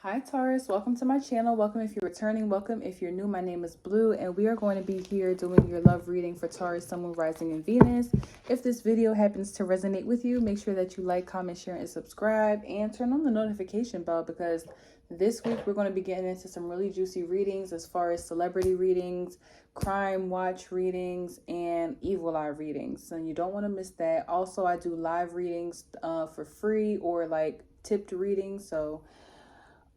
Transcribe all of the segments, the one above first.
Hi Taurus, welcome to my channel. Welcome if you're returning, welcome if you're new. My name is Blue and we are going to be here doing your love reading for Taurus, Sun, Moon, Rising, and Venus. If this video happens to resonate with you, make sure that you like, comment, share, and subscribe, and turn on the notification bell because this week we're going to be getting into some really juicy readings as far as celebrity readings, crime watch readings, and evil eye readings. So you don't want to miss that. Also, I do live readings for free or like tipped readings. So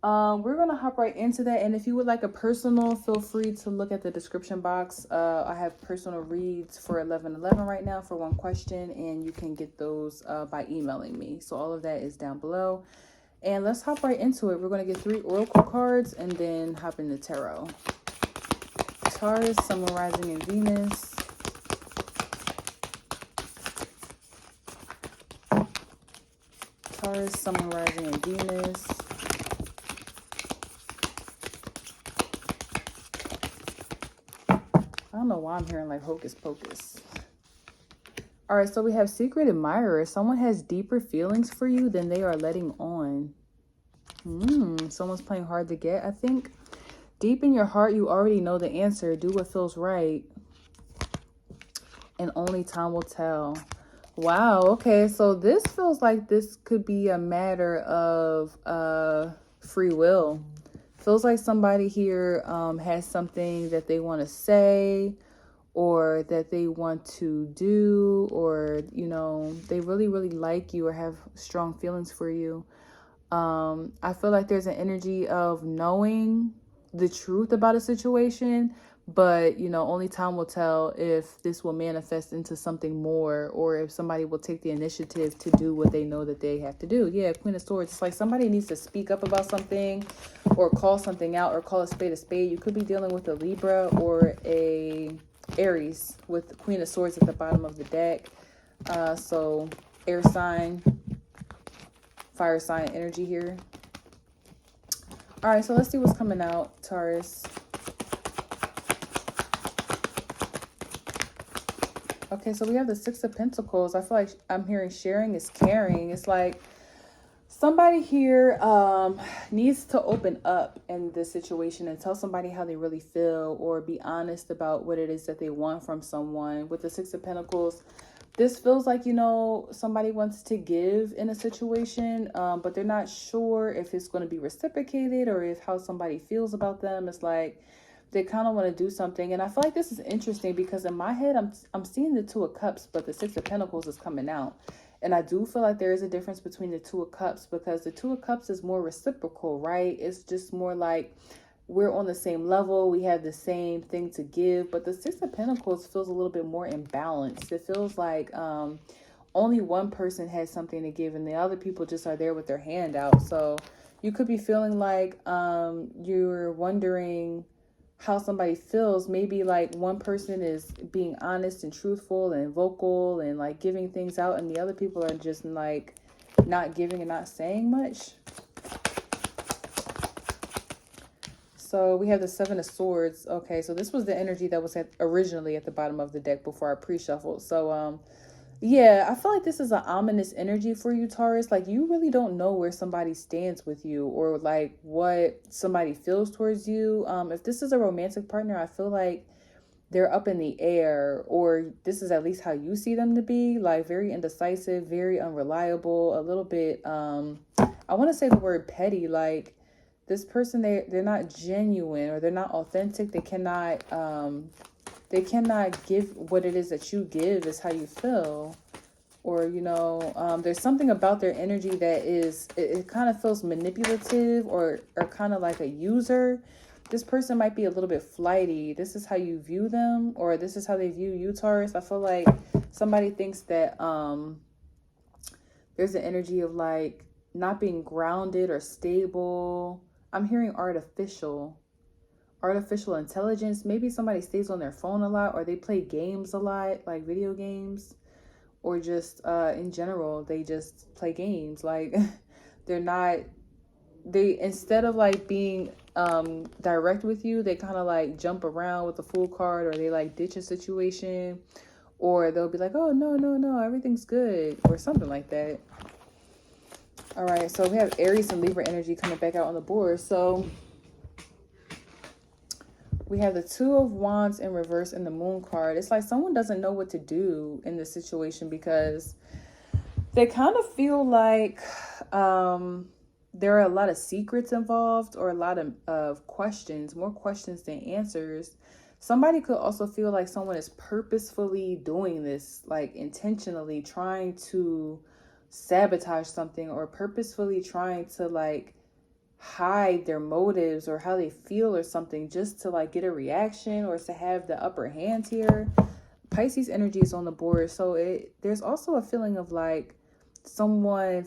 we're gonna hop right into that, and if you would like a personal, feel free to look at the description box. I have personal reads for 11/11 right now for one question, and you can get those by emailing me. So all of that is down below, and let's hop right into it. We're gonna get 3 oracle cards and then hop into tarot. Taurus, Sun, Moon, Rising, and Venus. Taurus, Sun, Moon, Rising, and Venus. I don't know why I'm hearing like hocus pocus. All right, so we have secret admirer. Someone has deeper feelings for you than they are letting on. Someone's playing hard to get, I think. Deep in your heart, you already know the answer. Do what feels right. And only time will tell. Wow, okay, so this feels like this could be a matter of free will. Feels like somebody here has something that they want to say or that they want to do, or, you know, they really, really like you or have strong feelings for you. I feel like there's an energy of knowing the truth about a situation, but, you know, only time will tell if this will manifest into something more or if somebody will take the initiative to do what they know that they have to do. Yeah, Queen of Swords. It's like somebody needs to speak up about something or call something out or call a spade a spade. You could be dealing with a Libra or a Aries with the Queen of Swords at the bottom of the deck. So air sign, fire sign energy here. All right, so let's see what's coming out, Taurus. Okay, so we have the 6 of Pentacles. I feel like I'm hearing sharing is caring. It's like somebody here needs to open up in this situation and tell somebody how they really feel or be honest about what it is that they want from someone. With the 6 of Pentacles, this feels like, you know, somebody wants to give in a situation, but they're not sure if it's going to be reciprocated or if how somebody feels about them. It's like they kind of want to do something. And I feel like this is interesting because in my head, I'm seeing the 2 of Cups, but the 6 of Pentacles is coming out. And I do feel like there is a difference between the 2 of Cups because the 2 of Cups is more reciprocal, right? It's just more like we're on the same level. We have the same thing to give. But the 6 of Pentacles feels a little bit more imbalanced. It feels like only one person has something to give and the other people just are there with their hand out. So you could be feeling like you're wondering how somebody feels. Maybe like one person is being honest and truthful and vocal and like giving things out, and the other people are just like not giving and not saying much. So we have the 7 of Swords. Okay, so this was the energy that was originally at the bottom of the deck before I pre-shuffled. So yeah, I feel like this is an ominous energy for you, Taurus. Like you really don't know where somebody stands with you or like what somebody feels towards you. If this is a romantic partner, I feel like they're up in the air, or this is at least how you see them to be, like very indecisive, very unreliable, a little bit, I want to say the word petty. Like this person, they're not genuine or they're not authentic. They cannot give what it is that you give is how you feel. Or, you know, there's something about their energy that is, it kind of feels manipulative or kind of like a user. This person might be a little bit flighty. This is how you view them, or this is how they view you, Taurus. I feel like somebody thinks that there's an energy of like not being grounded or stable. I'm hearing artificial intelligence. Maybe somebody stays on their phone a lot, or they play games a lot, like video games, or just in general they just play games. Like instead of like being direct with you, they kind of like jump around with the Fool card, or they like ditch a situation, or they'll be like, oh no, everything's good, or something like that. All right, so we have Aries and Libra energy coming back out on the board. So we have the Two of Wands in reverse and the Moon card. It's like someone doesn't know what to do in this situation because they kind of feel like there are a lot of secrets involved, or a lot of questions, more questions than answers. Somebody could also feel like someone is purposefully doing this, like intentionally trying to sabotage something, or purposefully trying to like hide their motives or how they feel or something, just to like get a reaction or to have the upper hand here. Pisces energy is on the board. So there's also a feeling of like someone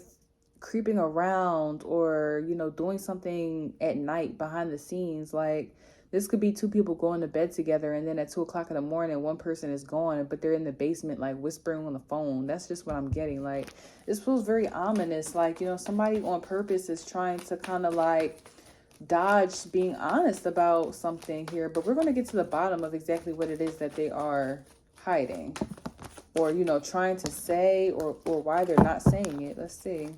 creeping around, or, you know, doing something at night behind the scenes. Like this could be two people going to bed together, and then at 2 o'clock in the morning, one person is gone, but they're in the basement, like whispering on the phone. That's just what I'm getting. Like this feels very ominous. Like, you know, somebody on purpose is trying to kind of like dodge being honest about something here. But we're going to get to the bottom of exactly what it is that they are hiding, or, you know, trying to say, or why they're not saying it. Let's see.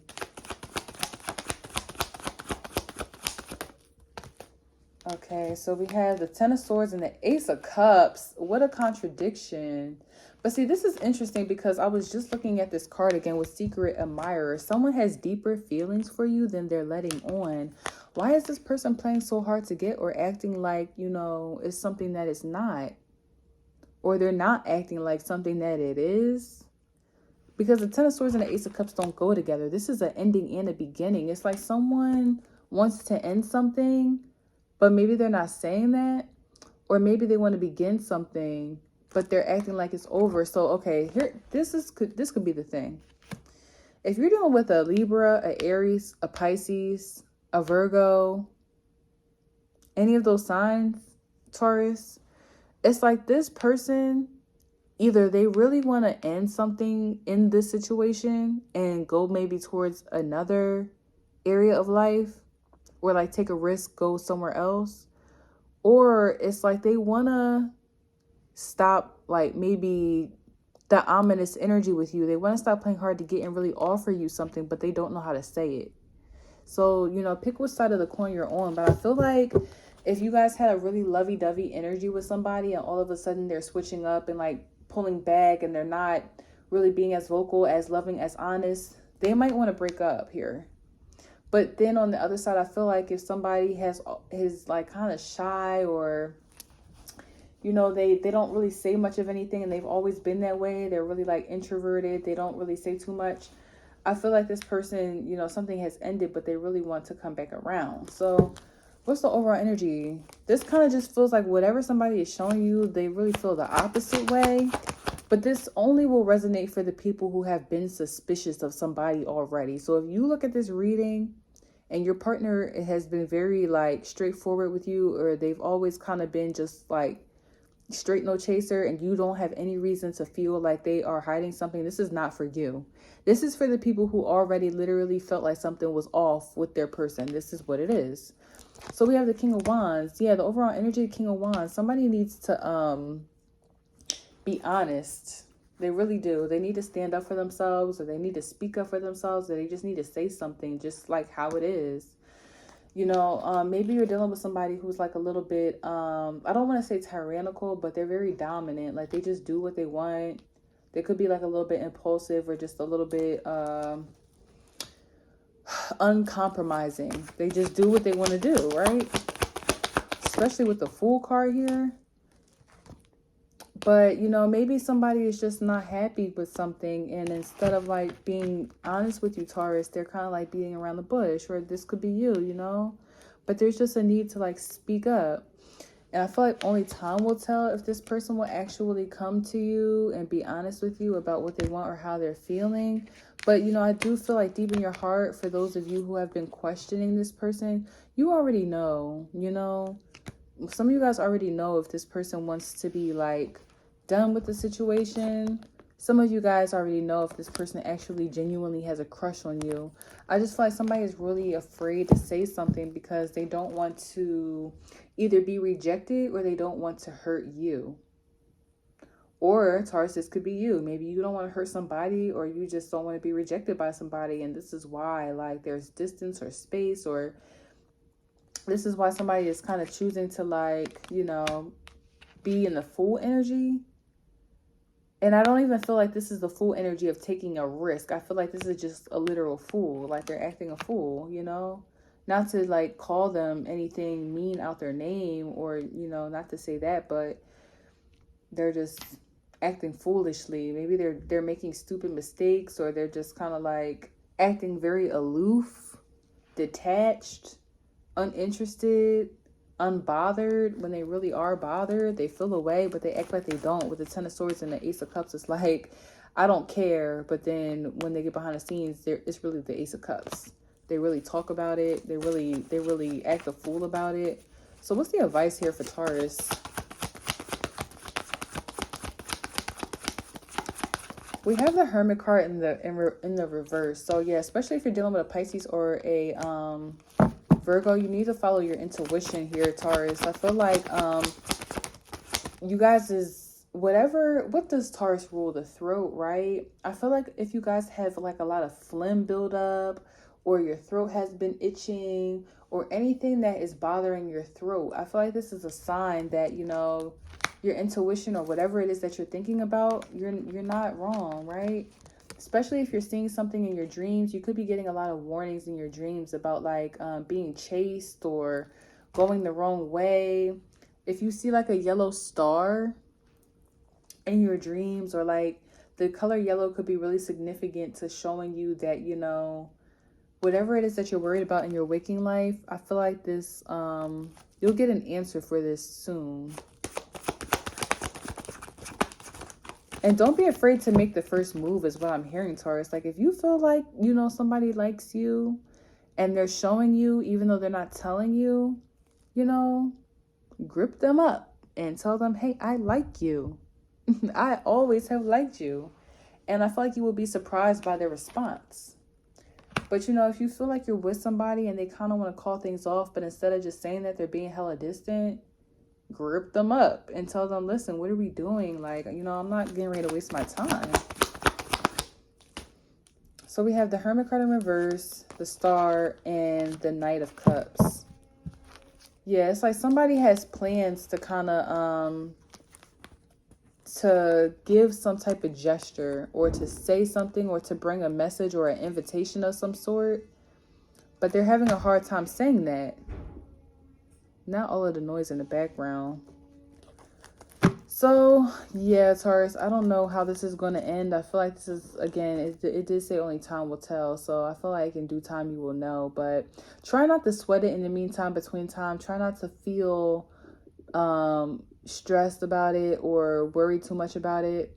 Okay, so we have the Ten of Swords and the Ace of Cups. What a contradiction. But see, this is interesting because I was just looking at this card again with Secret Admirer. Someone has deeper feelings for you than they're letting on. Why is this person playing so hard to get, or acting like, you know, it's something that it's not? Or they're not acting like something that it is? Because the Ten of Swords and the Ace of Cups don't go together. This is an ending and a beginning. It's like someone wants to end something, but maybe they're not saying that. Or maybe they want to begin something, but they're acting like it's over. So, okay, here, this could be the thing. If you're dealing with a Libra, a Aries, a Pisces, a Virgo, any of those signs, Taurus, it's like this person, either they really want to end something in this situation and go maybe towards another area of life, or like take a risk, go somewhere else. Or it's like they want to stop, like maybe the ominous energy with you. They want to stop playing hard to get and really offer you something, but they don't know how to say it. So, you know, pick which side of the coin you're on. But I feel like if you guys had a really lovey-dovey energy with somebody, and all of a sudden they're switching up and like pulling back, and they're not really being as vocal, as loving, as honest, they might want to break up here. But then on the other side, I feel like if somebody is like kind of shy, or, you know, they don't really say much of anything, and they've always been that way, they're really like introverted, they don't really say too much, I feel like this person, you know, something has ended, but they really want to come back around. So what's the overall energy? This kind of just feels like whatever somebody is showing you, they really feel the opposite way. But this only will resonate for the people who have been suspicious of somebody already. So if you look at this reading and your partner has been very like straightforward with you, or they've always kind of been just like straight no chaser, and you don't have any reason to feel like they are hiding something, this is not for you. This is for the people who already literally felt like something was off with their person. This is what it is. So we have the King of Wands. Yeah, the overall energy of King of Wands. Somebody needs to be honest. They really do. They need to stand up for themselves, or they need to speak up for themselves, or they just need to say something just like how it is. You know, maybe you're dealing with somebody who's like a little bit, I don't want to say tyrannical, but they're very dominant. Like they just do what they want. They could be like a little bit impulsive, or just a little bit uncompromising. They just do what they want to do, right? Especially with the Fool card here. But, you know, maybe somebody is just not happy with something, and instead of like being honest with you, Taurus, they're kind of like beating around the bush. Or this could be you know, but there's just a need to like speak up. And I feel like only time will tell if this person will actually come to you and be honest with you about what they want or how they're feeling. But, you know, I do feel like deep in your heart, for those of you who have been questioning this person, you already know, you know, some of you guys already know if this person wants to be like done with the situation. Some of you guys already know if this person actually genuinely has a crush on you. I just feel like somebody is really afraid to say something because they don't want to either be rejected, or they don't want to hurt you. Or Taurus, this could be you. Maybe you don't want to hurt somebody, or you just don't want to be rejected by somebody. And this is why, like, there's distance or space, or this is why somebody is kind of choosing to, like, you know, be in the full energy. And I don't even feel like this is the full energy of taking a risk. I feel like this is just a literal fool. Like, they're acting a fool, you know? Not to, like, call them anything mean out their name, or, you know, not to say that, but they're just acting foolishly. Maybe they're making stupid mistakes, or they're just kind of like acting very aloof, detached, uninterested, unbothered, when they really are bothered. They feel away, but they act like they don't. With the Ten of Swords and the Ace of Cups, it's like, I don't care. But then when they get behind the scenes, it's really the Ace of Cups. They really talk about it. They really act a fool about it. So what's the advice here for Taurus? We have the Hermit card in the reverse. So yeah, especially if you're dealing with a Pisces or a Virgo, you need to follow your intuition here, Taurus. I feel like you guys is what does Taurus rule? The throat, right? I feel like if you guys have like a lot of phlegm buildup, or your throat has been itching, or anything that is bothering your throat, I feel like this is a sign that, you know, your intuition or whatever it is that you're thinking about, you're not wrong, right? Especially if you're seeing something in your dreams, you could be getting a lot of warnings in your dreams about like being chased or going the wrong way. If you see like a yellow star in your dreams, or like the color yellow could be really significant to showing you that, you know, whatever it is that you're worried about in your waking life, I feel like this, you'll get an answer for this soon. And don't be afraid to make the first move is what I'm hearing, Taurus. Like, if you feel like, you know, somebody likes you and they're showing you, even though they're not telling you, you know, grip them up and tell them, hey, I like you. I always have liked you. And I feel like you will be surprised by their response. But, you know, if you feel like you're with somebody and they kind of want to call things off, but instead of just saying that, they're being hella distant, grip them up and tell them, listen, what are we doing? Like, you know, I'm not getting ready to waste my time. So we have the Hermit card in reverse, the Star, and the Knight of Cups. Yeah, it's like somebody has plans to kind of to give some type of gesture, or to say something, or to bring a message or an invitation of some sort, but they're having a hard time saying that. Not all of the noise in the background. So yeah, Taurus, I don't know how this is going to end. I feel like this is, again, it did say only time will tell, so I feel like in due time you will know. But try not to sweat it in the meantime, between time. Try not to feel stressed about it or worried too much about it,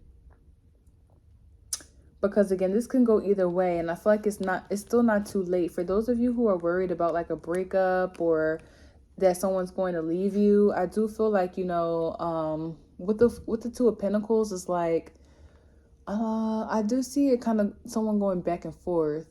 because again, this can go either way. And I feel like it's still not too late for those of you who are worried about like a breakup, or that someone's going to leave you. I do feel like, you know, with the Two of Pentacles, is like, I do see it kind of someone going back and forth.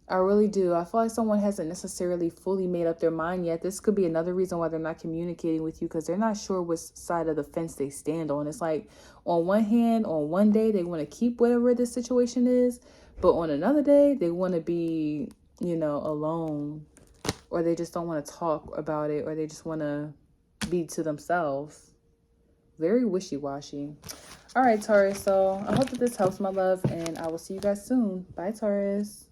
I really do. I feel like someone hasn't necessarily fully made up their mind yet. This could be another reason why they're not communicating with you, because they're not sure which side of the fence they stand on. It's like, on one hand, on one day, they want to keep whatever this situation is, but on another day, they want to be, you know, alone. Or they just don't want to talk about it, or they just want to be to themselves. Very wishy-washy. All right, Taurus. So I hope that this helps, my love, and I will see you guys soon. Bye, Taurus.